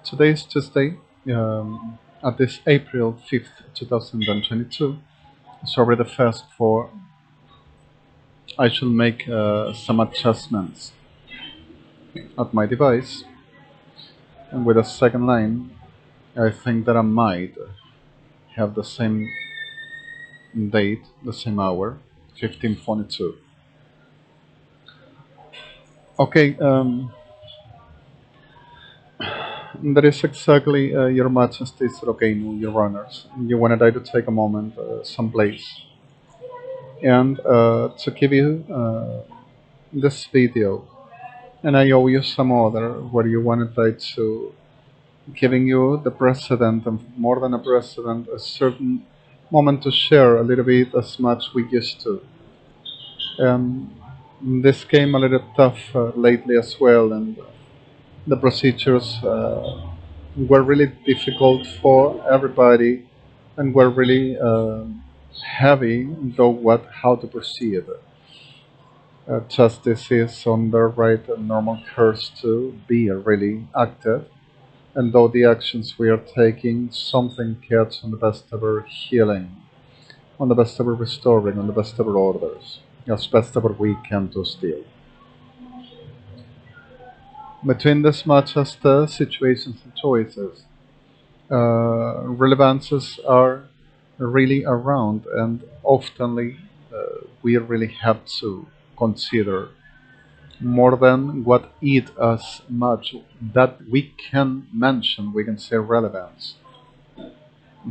Today is Tuesday, at this April 5th, 2022. So already the first for I should make some adjustments at my device. And with the second line, I think that I might have the same date, the same hour, 15:42. Okay, that is exactly Your Majesty's Rogenu, Your Honors. You wanted I to take a moment, someplace, and to give you this video, and I owe you some other where you wanted I to giving you the precedent, and more than a precedent, a certain moment to share a little bit as much we used to. This came a little tough lately as well, and the procedures were really difficult for everybody and were really heavy, though how to proceed. Justice is on the right and normal course to be really active, and though the actions we are taking, something gets on the best ever healing, on the best ever restoring, on the best ever orders, as best ever we can do still. Between this much as the situations and choices, relevances are really around, and oftenly we really have to consider more than what it as much that we can mention, we can say relevance.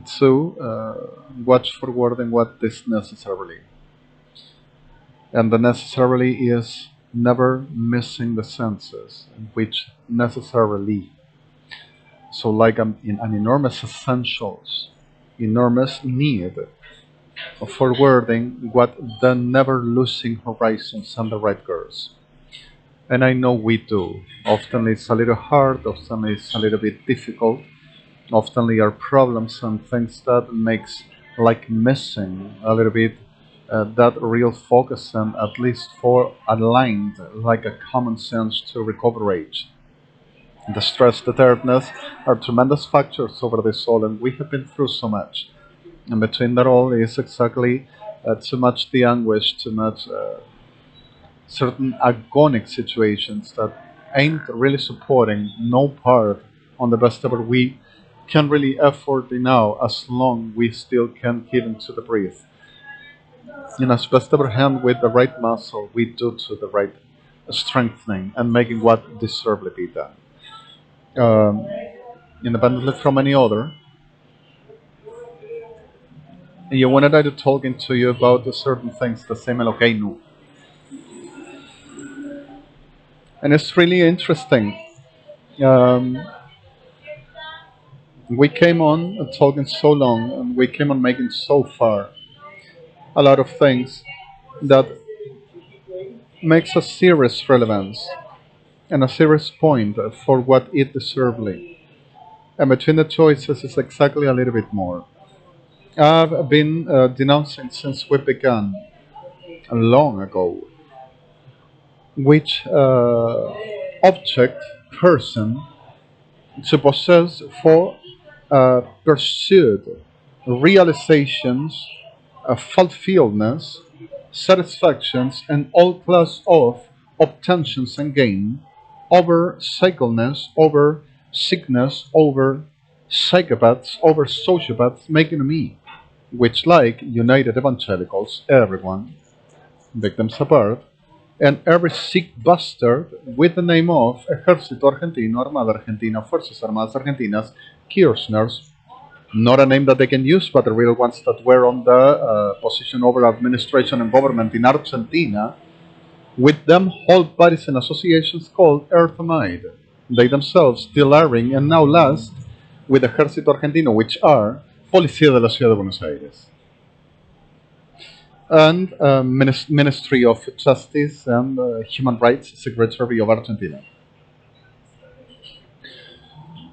So watch for wording what is necessarily. And the necessarily is never missing the senses, which necessarily. So like an enormous essentials, enormous need for wording what the never losing horizons and the right girls. And I know we do. Often it's a little hard, often it's a little bit difficult, often are problems and things that makes like missing a little bit that real focus, and at least for aligned like a common sense to recuperate. The stress, the tiredness are tremendous factors over the soul, and we have been through so much. And between that all is exactly too much the anguish, too much certain agonic situations that ain't really supporting no part on the best ever we can really afford now, as long we still can give into the breath. And as best ever hand with the right muscle, we do to the right strengthening and making what deservedly be done. Independently from any other. You wanted I to talking to you about the certain things, the same Elokeinu. And it's really interesting. We came on talking so long, and we came on making so far a lot of things that makes a serious relevance and a serious point for what it deservedly. And between the choices is exactly a little bit more. I've been denouncing since we began long ago which object, person, to possess for pursued realizations, fulfillments, satisfactions, and all class of obtentions and gain over cycleness, over sickness, over psychopaths, over sociopaths, making me, which like United Evangelicals, everyone, victims apart, and every sick bastard with the name of Ejército Argentino, Armada Argentina, Fuerzas Armadas Argentinas, Kirchners, not a name that they can use, but the real ones that were on the position over administration and government in Argentina, with them hold bodies and associations called Earthamide. They themselves still erring, and now last with Ejército Argentino, which are Policía de la Ciudad de Buenos Aires, and Ministry of Justice and Human Rights Secretary of Argentina.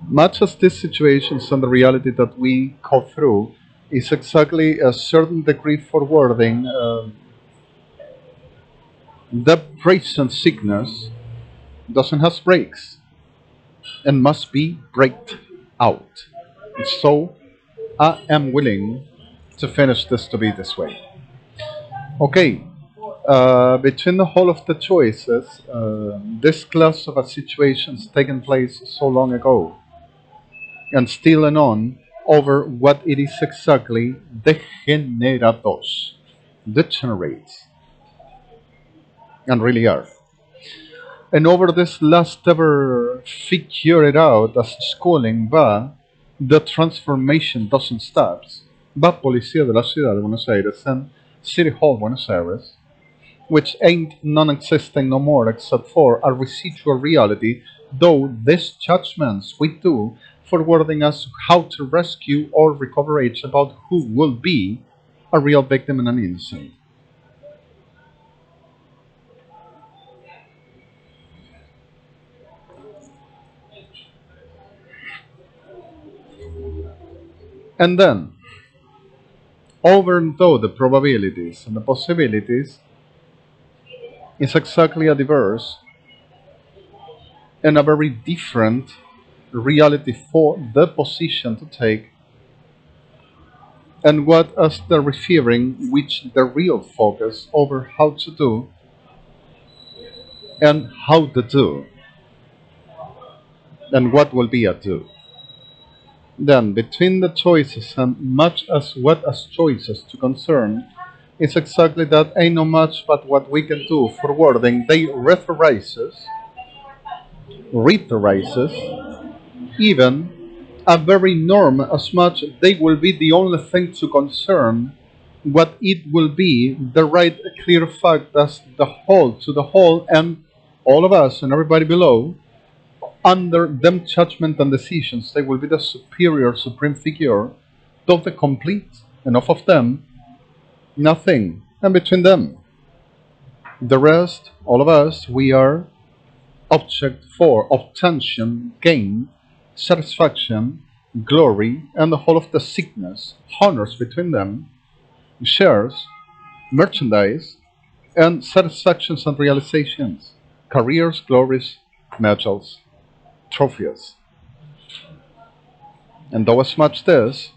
Much as these situations and the reality that we go through is exactly a certain degree forwarding the prison sickness doesn't have breaks. and must be breaked out. So I am willing to finish this to be this way. Okay, between the whole of the choices, this class of situations taken place so long ago, and still and on over what it is exactly degenerados, degenerates, and really are. And over this last ever figure it out as schooling va, the transformation doesn't stop. Va Policía de la Ciudad de Buenos Aires and City Hall Buenos Aires, which ain't non-existing no more except for a residual reality, though these judgments we do forwarding us how to rescue or recover age about who will be a real victim and an innocent. And then, overthrow the probabilities and the possibilities is exactly a diverse and a very different reality for the position to take, and what as the referring which the real focus over how to do and how to do and what will be a do. Then between the choices and much as what as choices to concern is exactly that ain't no much but what we can do forwarding they reiterates even a very norm as much they will be the only thing to concern what it will be the right clear fact as the whole to the whole and all of us and everybody below under them judgment and decisions they will be the superior supreme figure of the complete enough of them nothing and between them the rest all of us we are object for obtention, gain, satisfaction, glory, and the whole of the sickness, honors between them, shares, merchandise, and satisfactions and realizations, careers, glories, medals, trophies. And though as much this,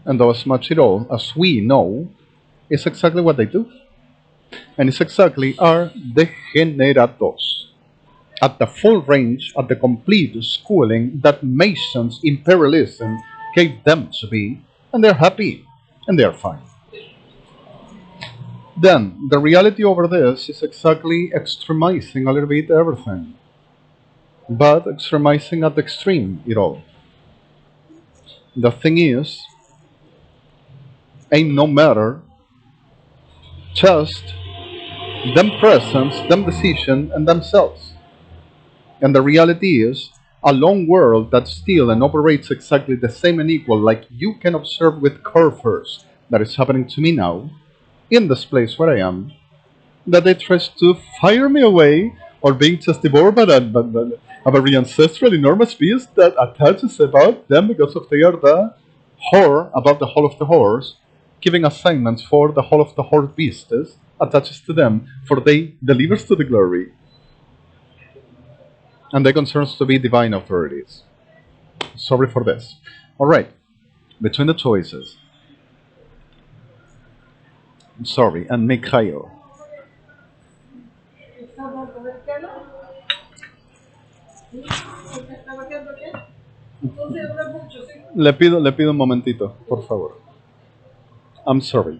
and though as much it all, as we know, is exactly what they do. And it's exactly our degenerados. At the full range, at the complete schooling that Mason's imperialism gave them to be, and they're happy, and they're fine. Then, the reality over this is exactly extremizing a little bit everything, but extremizing at the extreme it all. The thing is, ain't no matter, just them presence, them decision, and themselves. And the reality is, a long world that still and operates exactly the same and equal, like you can observe with curvers that is happening to me now, in this place where I am, that they try to fire me away or being just devoured by a very ancestral enormous beast that attaches about them because of they are the whore above the whole of the horse, giving assignments for the whole of the horse beasts attaches to them, for they delivers to the glory. And they concerns to be divine authorities. Sorry for this. Alright, between the choices. Sorry, and Mikhail. Le pido un momentito, por favor. I'm sorry.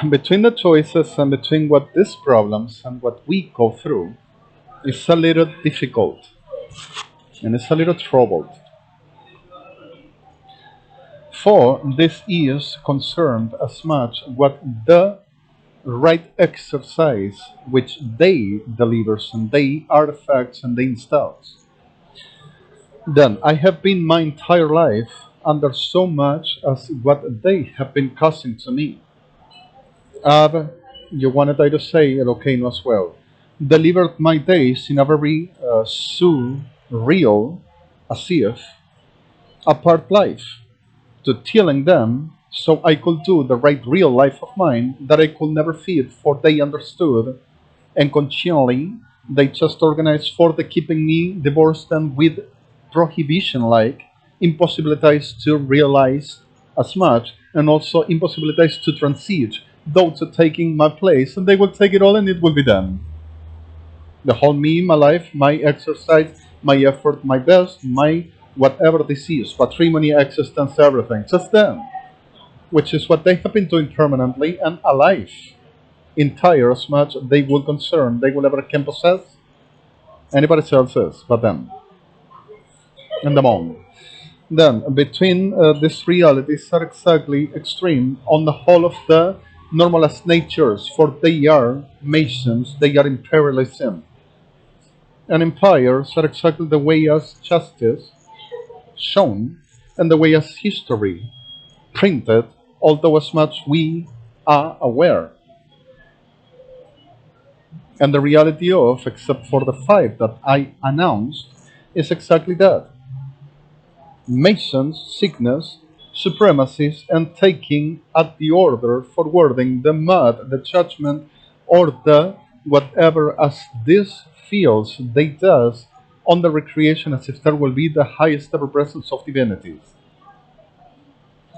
Between the choices and between what these problems and what we go through, it's a little difficult and it's a little troubled. For this is concerned as much what the right exercise which they delivers and they artifacts and they installs. Then I have been my entire life under so much as what they have been causing to me. You wanted I to say Eloqueno as well. Delivered my days in a very surreal, as if, apart life, to telling them so I could do the right real life of mine that I could never feed, for they understood and continually They just organize for the keeping me divorced and with prohibition like impossibilities to realize as much and also impossibilities to transit, those are taking my place and they will take it all and it will be done. The whole me, my life, my exercise, my effort, my best, my whatever this is, patrimony, existence, everything, just them, which is what they have been doing permanently and alive, entire as much they will concern, they will ever can possess anybody else's but them and them on. Then, between these realities are exactly extreme on the whole of the normalist natures, for they are nations, they are imperialism. And empires are exactly the way as justice shown and the way as history printed, although as much we are aware. And the reality of, except for the five that I announced, is exactly that. Masons, sickness, supremacies, and taking at the order, forwarding the mud, the judgment, or the whatever as this feels they does on the recreation as if there will be the highest ever presence of divinities.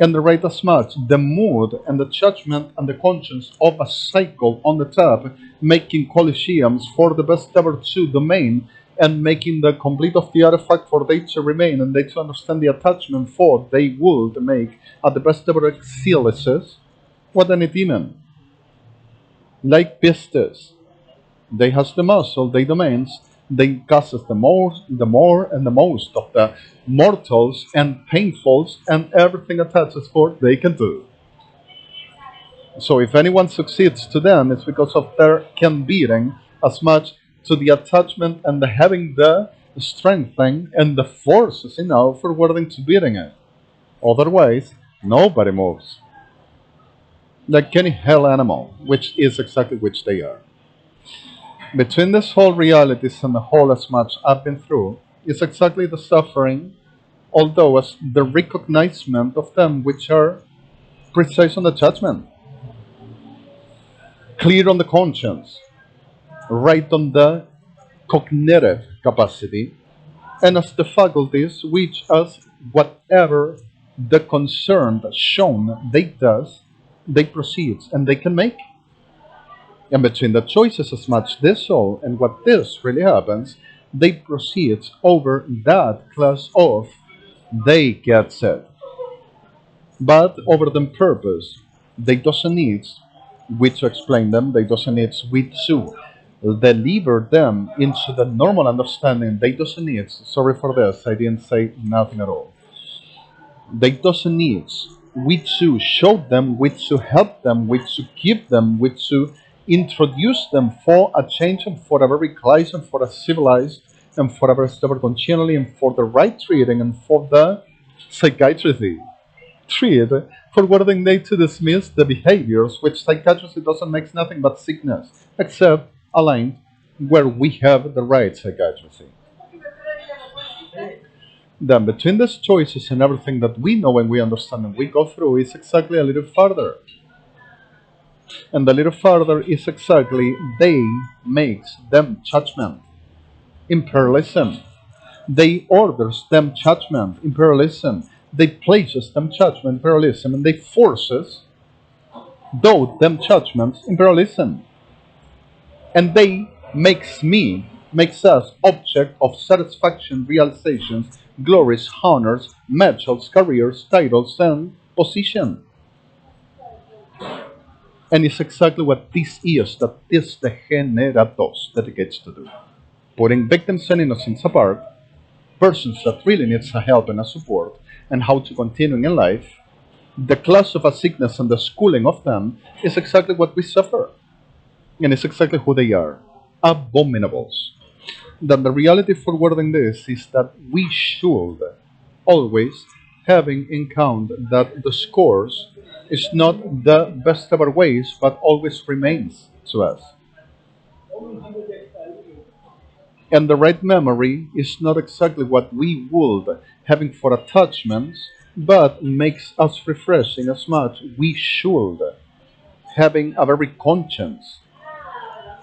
And the right as much, the mood and the judgment and the conscience of a cycle on the top, making coliseums for the best ever to domain, and making the complete of the artifact for they to remain, and they to understand the attachment for they would make at the best ever exilices, what any demon. Like pistes, they has the muscle, they domains, they causes the more and the most of the mortals and painfuls and everything attaches for they can do. So if anyone succeeds to them, it's because of their can beating as much to the attachment and the having the strengthening and the forces enough for wording to beating it. Otherwise, nobody moves. Like any hell animal, which is exactly which they are. Between this whole realities and the whole as much I've been through is exactly the suffering, although as the recognizement of them which are precise on the judgment, clear on the conscience, right on the cognitive capacity, and as the faculties which as whatever the concern shown they does, they proceeds and they can make. And between the choices as much this all and what this really happens, they proceed over that class of they get said. But over them purpose, they doesn't need we to explain them, they doesn't need we to deliver them into the normal understanding, they doesn't need, sorry for this, I didn't say nothing at all. They doesn't need we to show them, we to help them, we to give them, we to introduce them for a change and for a very class and for a civilized and for a very stable continually and for the right treating and for the psychiatry treat for wording they to dismiss the behaviors which psychiatry doesn't make nothing but sickness except aligned where we have the right psychiatry. Then between these choices and everything that we know and we understand and we go through is exactly a little further. And a little further is exactly they makes them judgment, imperialism. They orders them judgment, imperialism. They places them judgment, imperialism, and they forces though them judgments, imperialism. And they makes us object of satisfaction, realizations, glories, honors, medals, careers, titles, and position. And it's exactly what this is that this degenerados dedicates to do. Putting victims and innocents apart, persons that really needs a help and a support, and how to continue in life, the class of a sickness and the schooling of them is exactly what we suffer. And it's exactly who they are. Abominables. Then the reality forwarding this is that we should always having in count that the scores is not the best ever ways, but always remains to us. And the right memory is not exactly what we would having for attachments, but makes us refreshing as much we should having a very conscience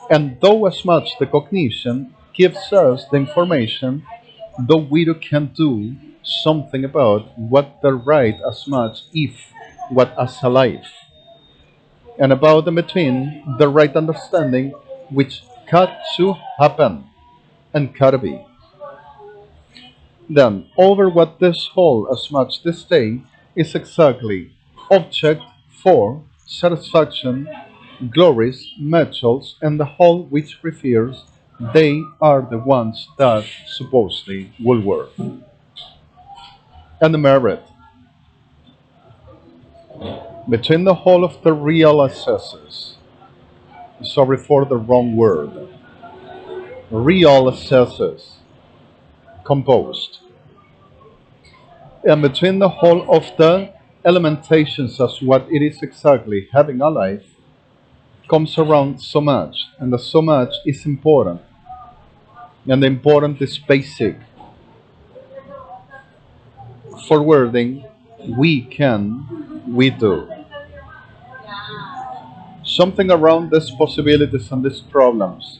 And though as much the cognition gives us the information, though we can do something about what the right as much if what as a life, and about in between the right understanding which got to happen and gotta be. Then over what this whole as much this day is exactly object for satisfaction, glories, metals, and the whole which refers they are the ones that supposedly will work. And the merit between the whole of the real assesses, sorry for the wrong word, real assesses composed, and between the whole of the elementations as what it is exactly having a life comes around so much, and the so much is important, and the important is basic. Forwarding, we can, we do. Something around these possibilities and these problems,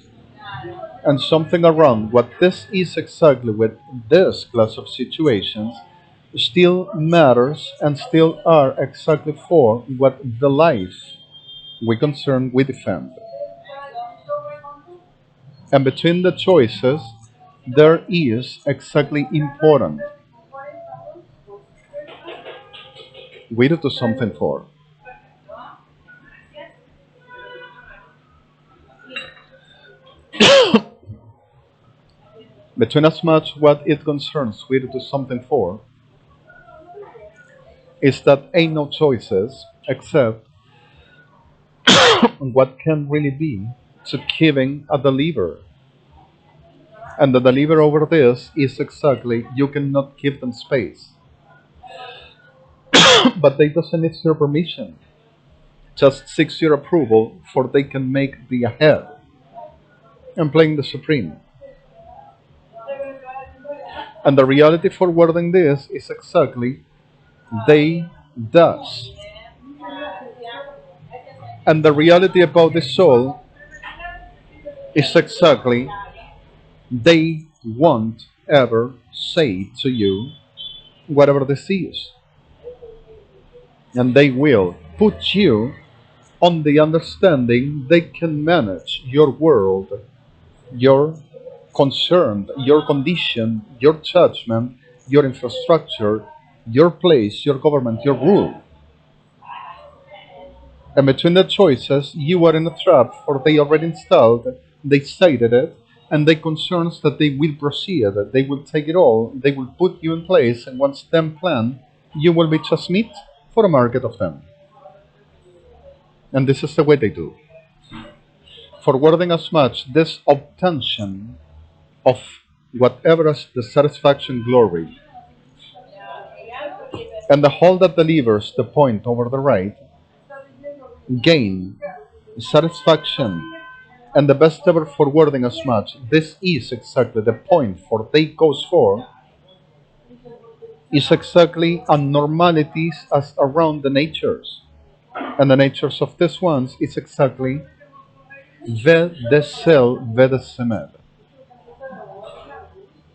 and something around what this is exactly with this class of situations still matters and still are exactly for what the life we concern we defend. And between the choices there is exactly important we do something for. Between as much what it concerns we do something for is that ain't no choices except what can really be to giving a deliver. And the deliver over this is exactly you cannot give them space. But they doesn't need your permission. Just seeks your approval for they can make the ahead and playing the supreme. And the reality for wording this is exactly they does. And the reality about the soul is exactly they won't ever say to you whatever this is. And they will put you on the understanding they can manage your world, your concern, your condition, your judgment, your infrastructure, your place, your government, your rule. And between the choices, you are in a trap, for they already installed, they stated it, and they concerns that they will proceed, they will take it all, they will put you in place, and once them plan, you will be just meat for a market of them. And this is the way they do. Forwarding as much this obtention of whatever is the satisfaction glory, and the whole that delivers the point over the right, gain satisfaction, and the best ever forwarding as much. This is exactly the point for they goes for, is exactly abnormalities as around the natures. And the natures of these ones is exactly vedesel vedesemed,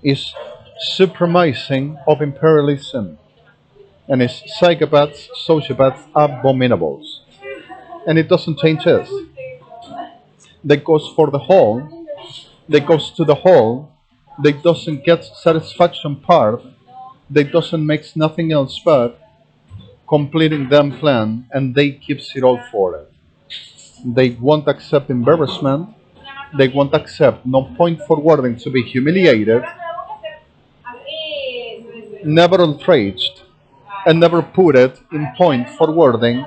is supremacing of imperialism, and is psychopaths, sociopaths, abominables. And it doesn't change us. That goes for the whole, that goes to the whole, that doesn't get satisfaction part, that doesn't make nothing else but completing them plan, and they keeps it all for it. They won't accept embarrassment, they won't accept no point forwarding to be humiliated, never outraged, and never put it in point forwarding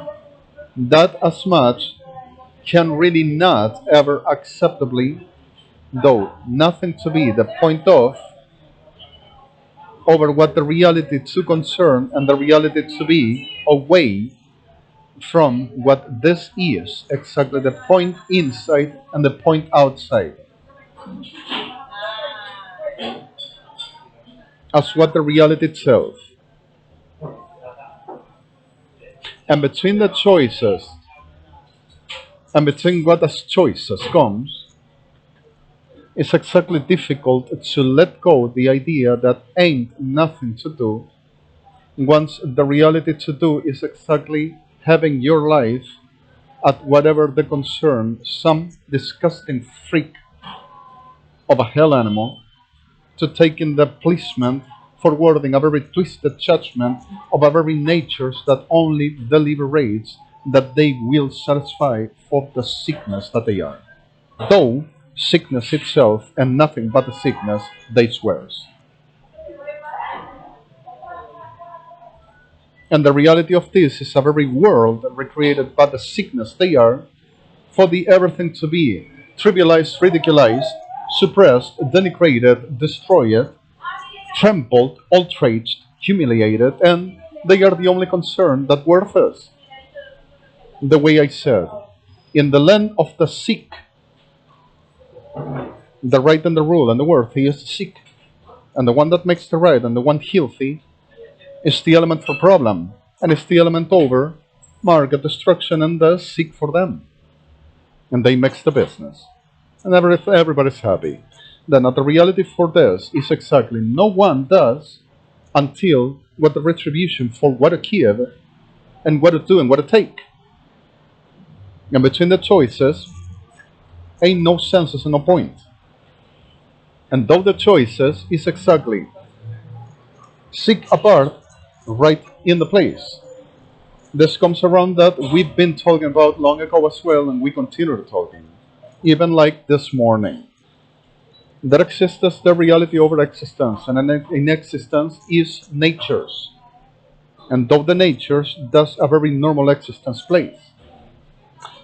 that as much can really not ever acceptably, though nothing to be the point of, over what the reality to concern and the reality to be away from what this is, exactly the point inside and the point outside, as what the reality itself. And between the choices, and between what as choices comes, It's exactly difficult to let go the idea that ain't nothing to do, once the reality to do is exactly having your life at whatever the concern some disgusting freak of a hell animal to taking the pleasement, forwarding a very twisted judgment of a very natures that only deliberates that they will satisfy for the sickness that they are. Though sickness itself and nothing but the sickness they swears. And the reality of this is a very world recreated by the sickness they are, for the everything to be trivialized, ridiculized, suppressed, denigrated, destroyed, trampled, outraged, humiliated, and they are the only concern that worth is. The way I said, in the land of the sick, the right and the rule and the worthy is sick, and the one that makes the right and the one healthy is the element for problem, and it's the element over, market destruction, and thus seek for them. And they mix the business. And everybody's happy. Then the reality for this is exactly no one does until what the retribution for what to give and what to do and what to take. And between the choices, ain't no senses and no point. And though the choices is exactly seek apart right in the place. This comes around that we've been talking about long ago as well, and we continue talking, even like this morning. That exists the reality over existence, and in existence is natures. And though the natures does a very normal existence place.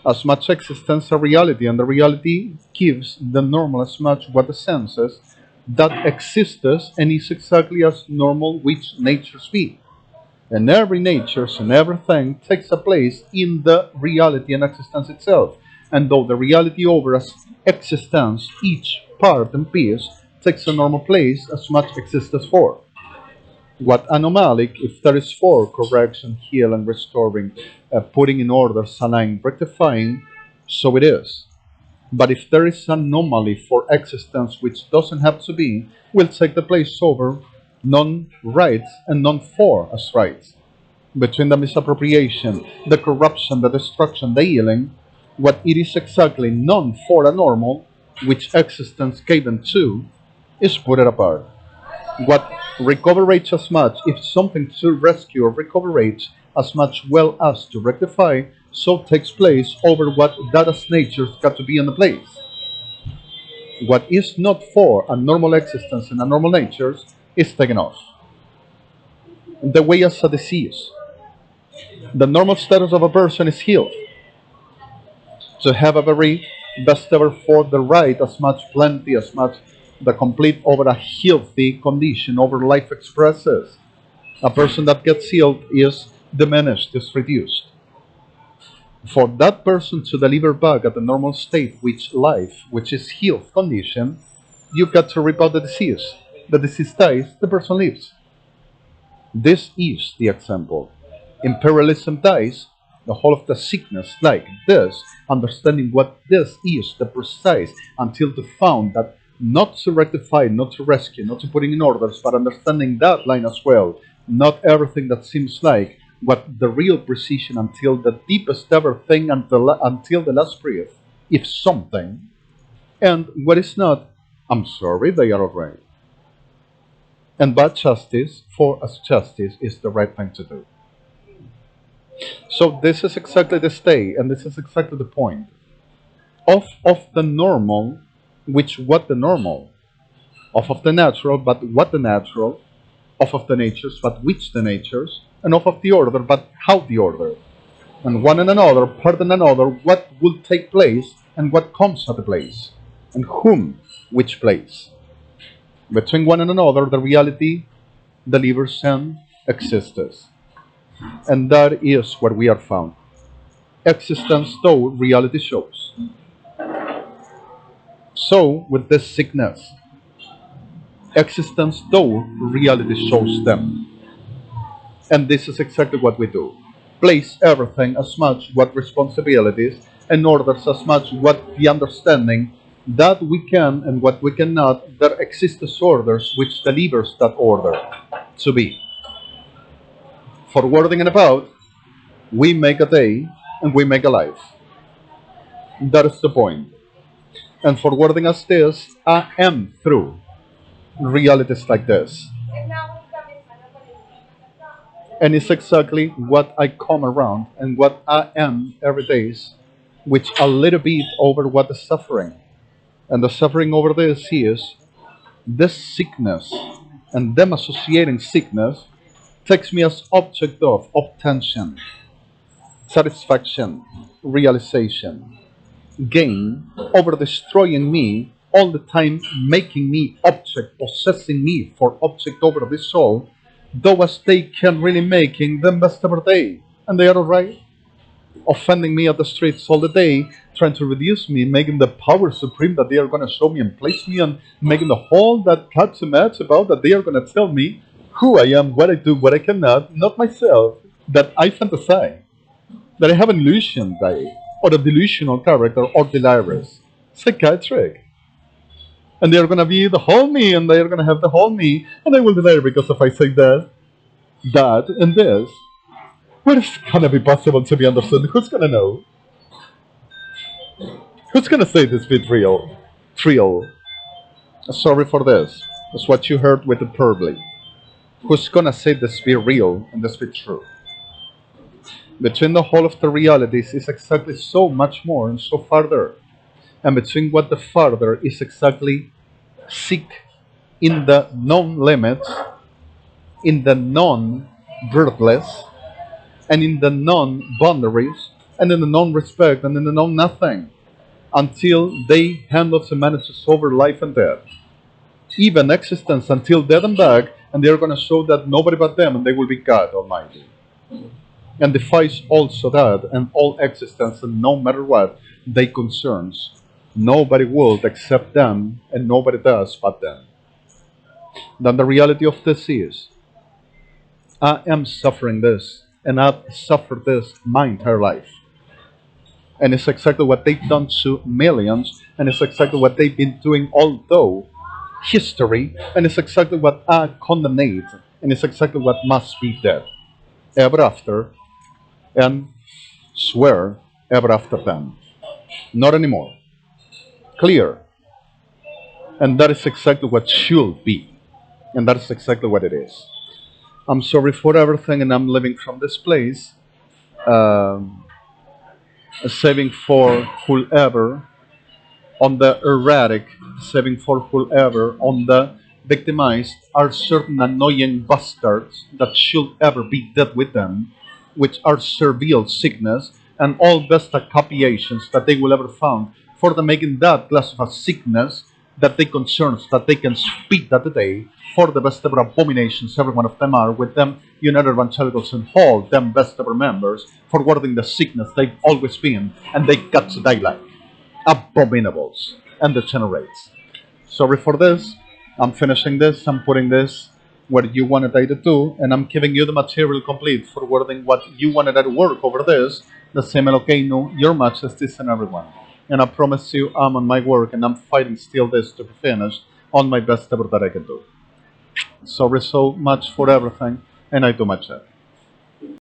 As much existence a reality, and the reality gives the normal as much what the senses that exists and is exactly as normal which natures be. And every natures and everything takes a place in the reality and existence itself. And though the reality over as existence, each part and piece takes a normal place as much exists for. What anomalic, if there is for correction, heal and restoring, putting in order, aligning, rectifying, so it is. But if there is an anomaly for existence which doesn't have to be, will take the place over non-rights and non-for as rights. Between the misappropriation, the corruption, the destruction, the healing, what it is exactly non-for a normal, which existence given to, is put it apart. What recoverates as much, if something to rescue or recoverates as much well as to rectify, so takes place over what that as nature's got to be in the place. What is not for a normal existence and a normal natures is taken off. The way as a disease. The normal status of a person is healed. To have a very best ever for the right, as much plenty, as much the complete over a healthy condition over life expresses. A person that gets healed is diminished, is reduced. For that person to deliver back at the normal state, which life, which is health condition, you've got to rip out the disease. The disease dies, the person lives. This is the example. Imperialism dies, the whole of the sickness like this, understanding what this is, the precise, until to found that not to rectify, not to rescue, not to putting in orders, but understanding that line as well, not everything that seems like, what the real precision until the deepest ever thing until the last breath, if something, and what is not, I'm sorry, they are alright. And bad justice, for as justice is the right thing to do. So this is exactly the stay, and this is exactly the point. Of the normal, which what the normal, of the natural, but what the natural, of the natures, but which the natures, and of the order, but how the order, and one and another, part and another, what will take place, and what comes at the place, and whom, which place. Between one and another, the reality delivers and exists. And that is what we are found. Existence, though reality shows. So, with this sickness, existence, though reality shows them. And this is exactly what we do. Place everything as much what responsibilities and orders as much what the understanding that we can and what we cannot, there exist disorders which delivers that order to be. Forwarding and about, we make a day and we make a life. That is the point. And forwarding as this, I am through realities like this. And it's exactly what I come around and what I am every day, which a little bit over what is suffering. And the suffering over this is this sickness, and them associating sickness takes me as object of obtention, satisfaction, realization, gain over destroying me all the time, making me object, possessing me for object over this soul, though as they can really making them best ever day. And they are alright. Offending me at the streets all the day, trying to reduce me, making the power supreme that they are going to show me and place me on, making the whole that cuts a match about that they are going to tell me who I am, what I do, what I cannot, not myself, that I fantasize, that I have an illusion, or a delusional character, or delirious, psychiatric. And they are going to be the whole me, and they are going to have the whole me, and I will delire because if I say that, and this, well, it's gonna be possible to be understood. Who's gonna know? Who's gonna say this bit real? Trill. Sorry for this. That's what you heard with the purely. Who's gonna say this be real and this be true? Between the whole of the realities is exactly so much more and so farther. And between what the farther is exactly seek in the known limits, in the non-birthless, and in the non-boundaries, and in the non-respect, and in the non-nothing, until they handle the manages over life and death. Even existence until death and back, and they are going to show that nobody but them, and they will be God Almighty. And defies also that, and all existence, and no matter what they concerns, nobody will except them, and nobody does but them. Then the reality of this is, I am suffering this, and I've suffered this my entire life. And it's exactly what they've done to millions, and it's exactly what they've been doing, although history, and it's exactly what I condemnate, and it's exactly what must be dead. Ever after, and swear ever after them. Not anymore. Clear. And that is exactly what should be. And that is exactly what it is. I'm sorry for everything, and I'm living from this place, saving for whoever on the erratic, saving for whoever on the victimized are certain annoying bastards that should ever be dead with them, which are servile sickness and all best occupations that they will ever found for the making that class of a sickness that they concerns that they can speak that day for the best ever abominations every one of them are with them united evangelicals and all them best ever members forwarding the sickness they've always been and they got to die like abominables and degenerates. Sorry for this. I'm finishing this. I'm putting this where you wanted I to do, and I'm giving you the material complete forwarding what you wanted I to work over this. The same okay, no, your match is this and everyone. And I promise you I'm on my work and I'm fighting still this to be finished on my best ever that I can do. Sorry so much for everything, and I do my job.